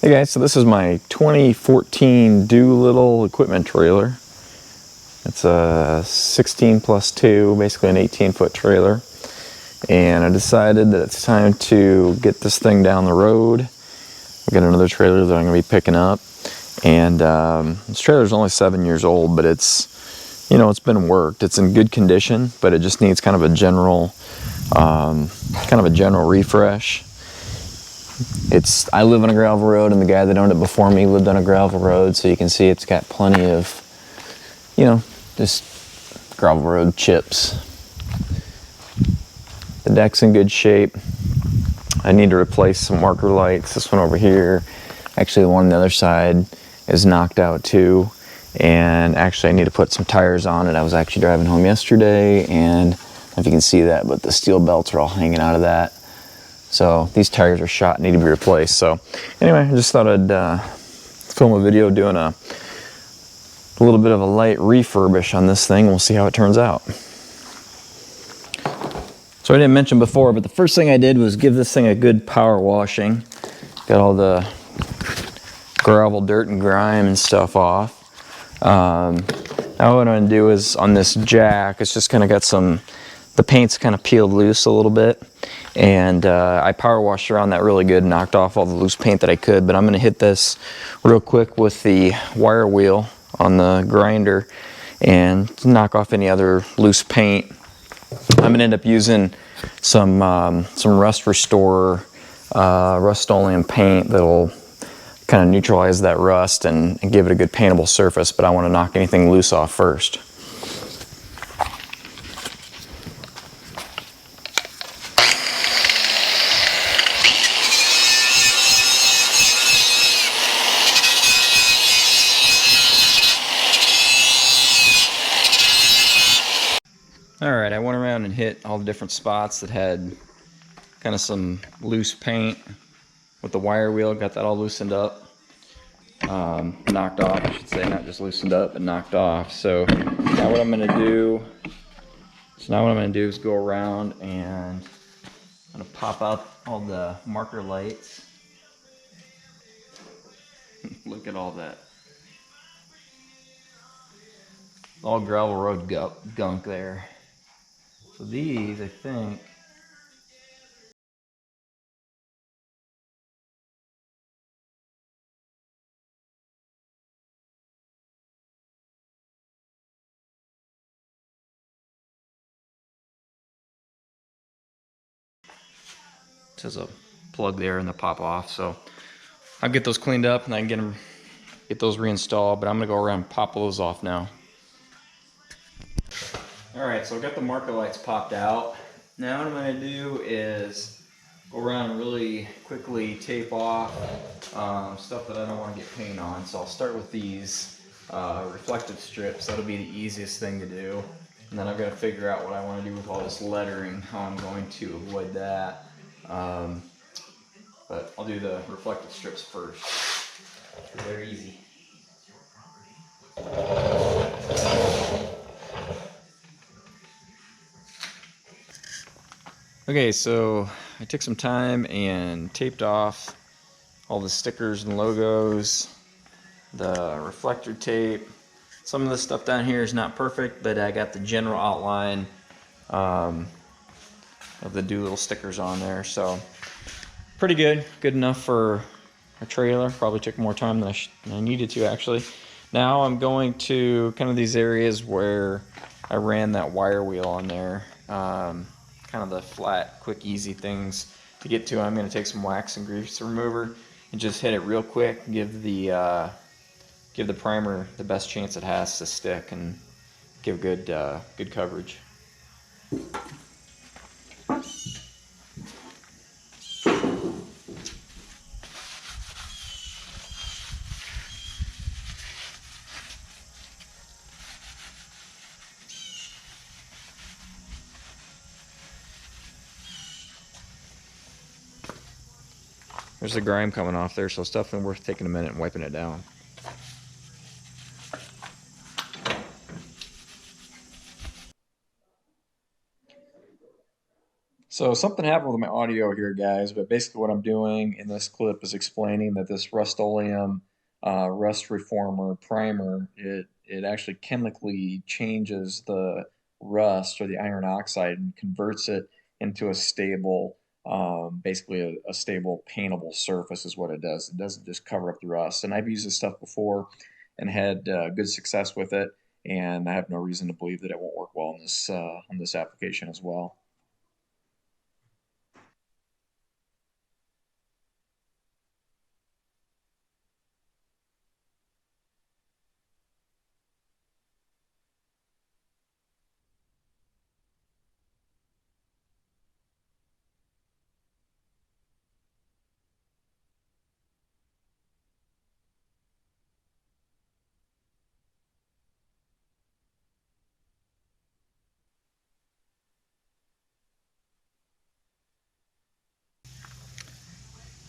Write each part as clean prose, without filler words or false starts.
Hey guys, so this is my 2014 DooLittle equipment trailer. It's a 16 plus 2, basically an 18-foot trailer. And I decided that it's time to get this thing down the road. I've got another trailer that I'm going to be picking up. And this trailer is only 7 years old, but it's, you know, it's been worked. It's in good condition, but it just needs kind of a general refresh. I live on a gravel road, and the guy that owned it before me lived on a gravel road, so you can see it's got plenty of, you know, just gravel road chips. The deck's in good shape. I need to replace some marker lights. This one over here, actually the one on the other side is knocked out too, and actually I need to put some tires on it. I was actually driving home yesterday, and I don't know if you can see that, but the steel belts are all hanging out of that. So these tires are shot and need to be replaced. So anyway, I just thought I'd film a video doing a little bit of a light refurbish on this thing. We'll see how it turns out. So I didn't mention before, but the first thing I did was give this thing a good power washing. Got all the gravel, dirt, and grime and stuff off. Now what I'm gonna do is on this jack, it's just kind of got the paint's kind of peeled loose a little bit. And I power washed around that really good, knocked off all the loose paint that I could, but I'm gonna hit this real quick with the wire wheel on the grinder and knock off any other loose paint. I'm gonna end up using some rust restorer, Rust-Oleum paint that'll kind of neutralize that rust and give it a good paintable surface, but I wanna knock anything loose off first. Alright, I went around and hit all the different spots that had kind of some loose paint with the wire wheel, got that all loosened up, knocked off, I should say, not just loosened up, but knocked off. So now what I'm going to do is go around and I'm going to pop out all the marker lights. Look at all that. All gravel road gunk there. So these, I think, there's a plug there and the pop off. So I'll get those cleaned up and I can get those reinstalled, but I'm gonna go around and pop those off now. All right, so I've got the marker lights popped out. Now what I'm gonna do is go around and really quickly tape off stuff that I don't want to get paint on. So I'll start with these reflective strips. That'll be the easiest thing to do. And then I've got to figure out what I want to do with all this lettering, how I'm going to avoid that. But I'll do the reflective strips first. They're easy. Okay, so I took some time and taped off all the stickers and logos, the reflector tape. Some of the stuff down here is not perfect, but I got the general outline of the DooLittle stickers on there, so pretty good. Good enough for a trailer. Probably took more time than I needed to, actually. Now I'm going to kind of these areas where I ran that wire wheel on there. Kind of the flat, quick, easy things to get to. I'm going to take some wax and grease remover and just hit it real quick. Give the primer the best chance it has to stick and give good coverage. There's the grime coming off there, so it's definitely worth taking a minute and wiping it down. So something happened with my audio here, guys, but basically what I'm doing in this clip is explaining that this Rust-Oleum rust reformer primer, it actually chemically changes the rust or the iron oxide and converts it into a stable, basically a stable paintable surface is what it does. It doesn't just cover up the rust. And I've used this stuff before and had good success with it, and I have no reason to believe that it won't work well on this application as well.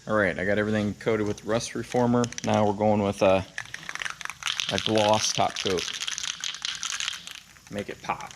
All right, I got everything coated with rust reformer. Now we're going with a gloss top coat. Make it pop.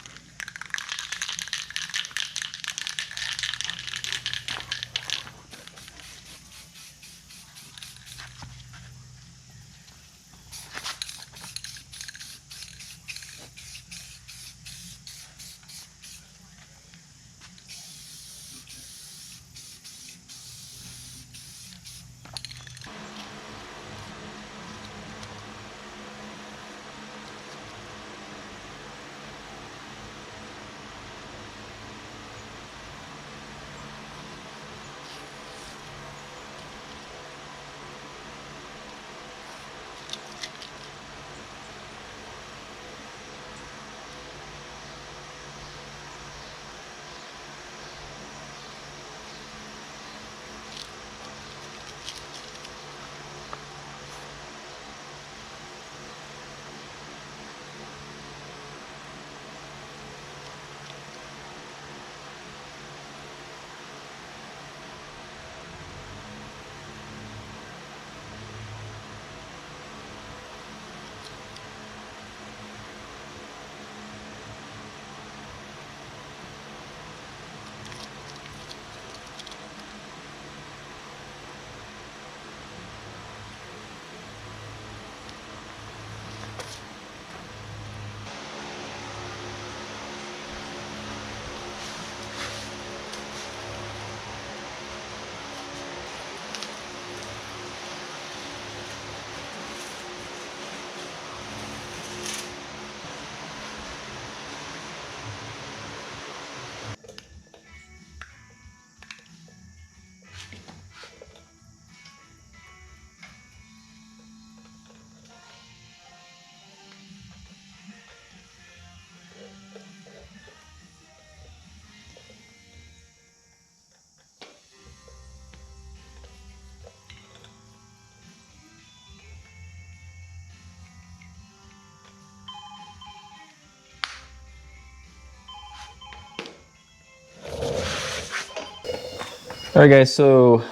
All right, guys, so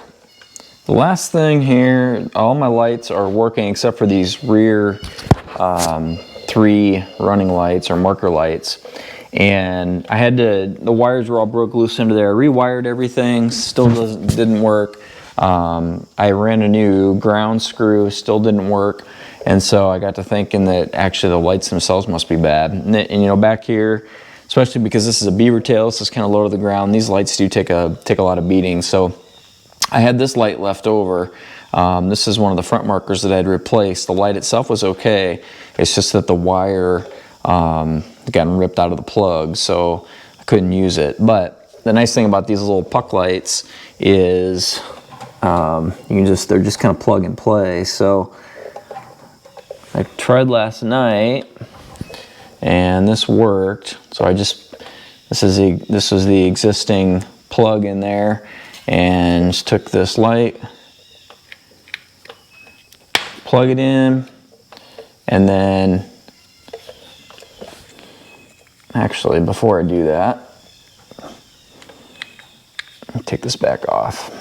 the last thing here, all my lights are working except for these rear 3 running lights or marker lights. And I had to, the wires were all broke loose into there. I rewired everything, still didn't work. I ran a new ground screw, still didn't work. And so I got to thinking that actually the lights themselves must be bad. And you know, back here, especially because this is a beaver tail, this is kind of low to the ground, these lights do take a lot of beating. So I had this light left over. This is one of the front markers that I'd replaced. The light itself was okay. It's just that the wire got ripped out of the plug, so I couldn't use it. But the nice thing about these little puck lights is they're just kind of plug and play. So I tried last night and this worked. So this was the existing plug in there, and just took this light, plug it in, and then actually before I do that, I'll take this back off.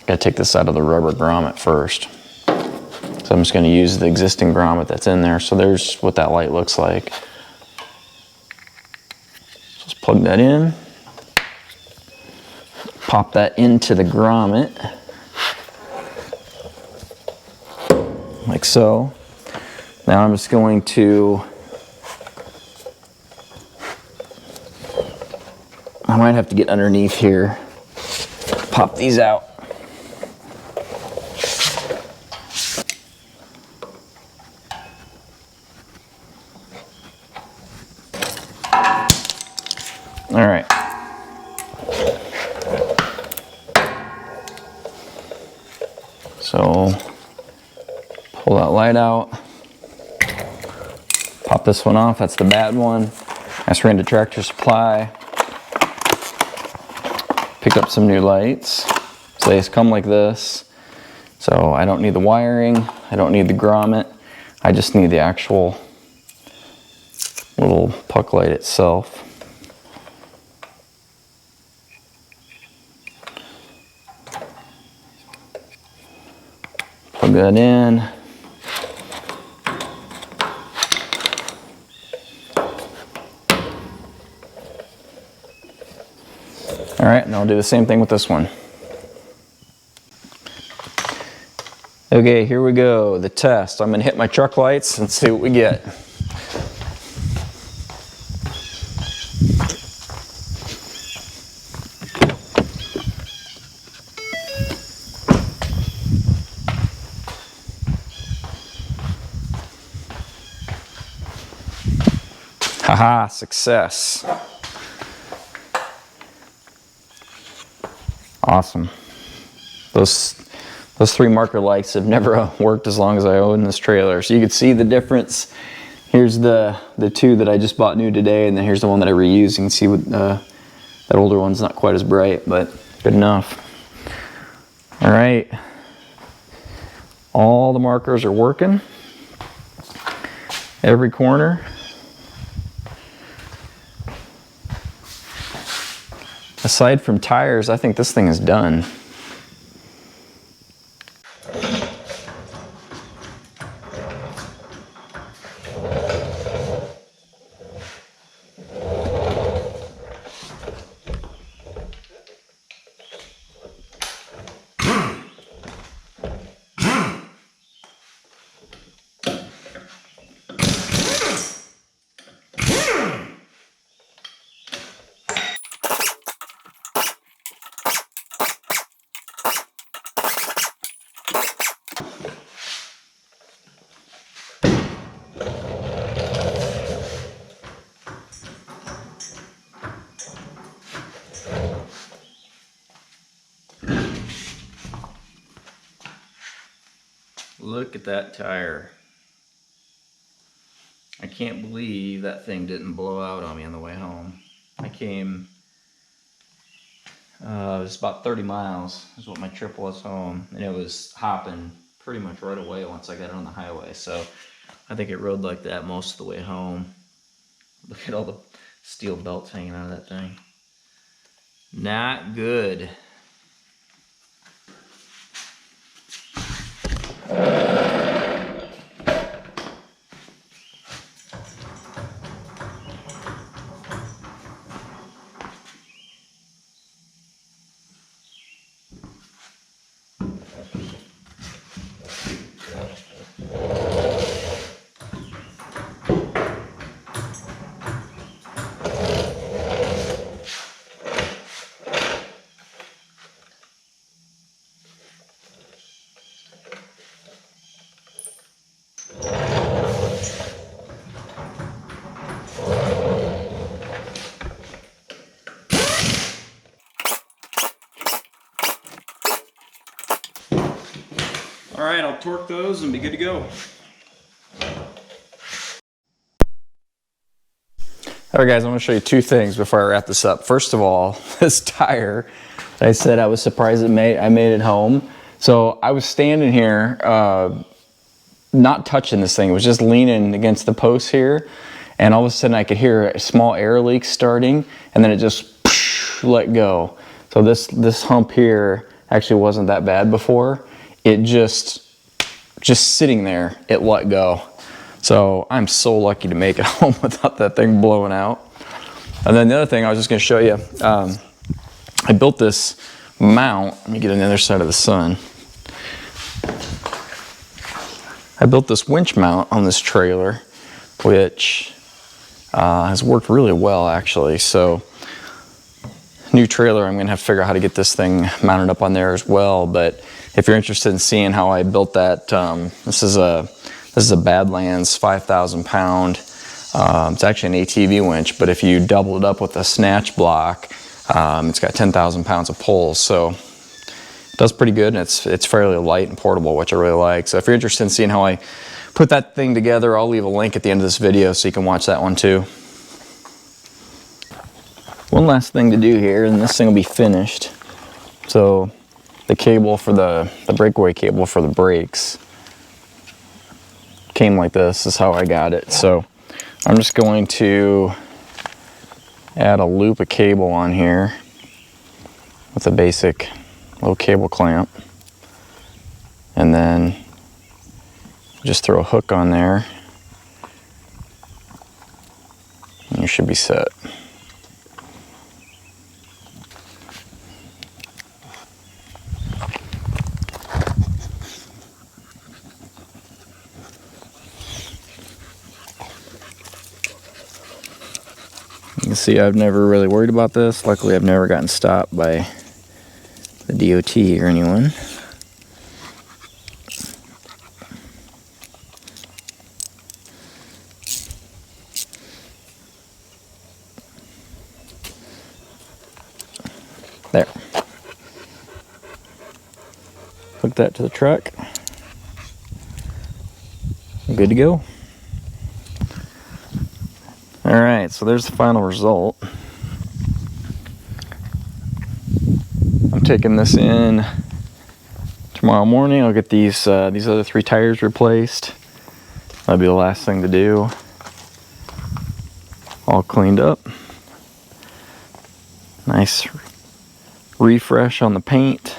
Gotta take this out of the rubber grommet first. So I'm just going to use the existing grommet that's in there. So there's what that light looks like. Just plug Plug that in. Pop that into the grommet. Like so. Now I'm just going to, I might have to get underneath here. Pop these out. All right. So pull that light out. Pop this one off, that's the bad one. I just ran to Tractor Supply. Picked up some new lights. So they just come like this. So I don't need the wiring, I don't need the grommet. I just need the actual little puck light itself. Plug that in. All right, and I'll do the same thing with this one. Okay, here we go, the test. I'm gonna hit my truck lights and see what we get. Haha, success. Awesome. Those three marker lights have never worked as long as I own this trailer. So you can see the difference. Here's the two that I just bought new today, and then here's the one that I reused. You can see what, that older one's not quite as bright, but good enough. All right. All the markers are working. Every corner. Aside from tires, I think this thing is done. Look at that tire. I can't believe that thing didn't blow out on me on the way home. I came, it was about 30 miles is what my trip was home, and it was hopping pretty much right away once I got on the highway. So I think it rode like that most of the way home. Look at all the steel belts hanging out of that thing. Not good. All right, I'll torque those and be good to go. All right guys, I'm gonna show you two things before I wrap this up. First of all, this tire, I said I was surprised I made it home. So I was standing here, not touching this thing. It was just leaning against the post here. And all of a sudden I could hear a small air leak starting, and then it just let go. So this hump here actually wasn't that bad before. It just sitting there, it let go. So I'm so lucky to make it home without that thing blowing out. And then the other thing I was just gonna show you, I built this mount. Let me get on the other side of the sun. I built this winch mount on this trailer, which has worked really well actually. So new trailer, I'm gonna have to figure out how to get this thing mounted up on there as well. But if you're interested in seeing how I built that, this is a Badlands 5,000 pound. It's actually an ATV winch, but if you double it up with a snatch block, it's got 10,000 pounds of pulls. So it does pretty good, and it's fairly light and portable, which I really like. So if you're interested in seeing how I put that thing together, I'll leave a link at the end of this video so you can watch that one too. One last thing to do here, and this thing will be finished. So the cable for the breakaway cable for the brakes came like this. This is how I got it. So I'm just going to add a loop of cable on here with a basic little cable clamp, and then just throw a hook on there and you should be set. You can see I've never really worried about this. Luckily, I've never gotten stopped by the DOT or anyone. There. Hook that to the truck. Good to go. All right, so there's the final result. I'm taking this in tomorrow morning. I'll get these other 3 tires replaced. That'll be the last thing to do. All cleaned up. Nice refresh on the paint.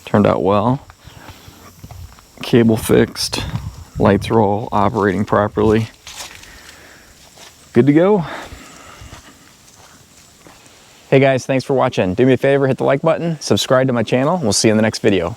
Turned out well. Cable fixed, lights are all operating properly. Good to go. Hey guys, thanks for watching. Do me a favor, hit the like button, subscribe to my channel. We'll see you in the next video.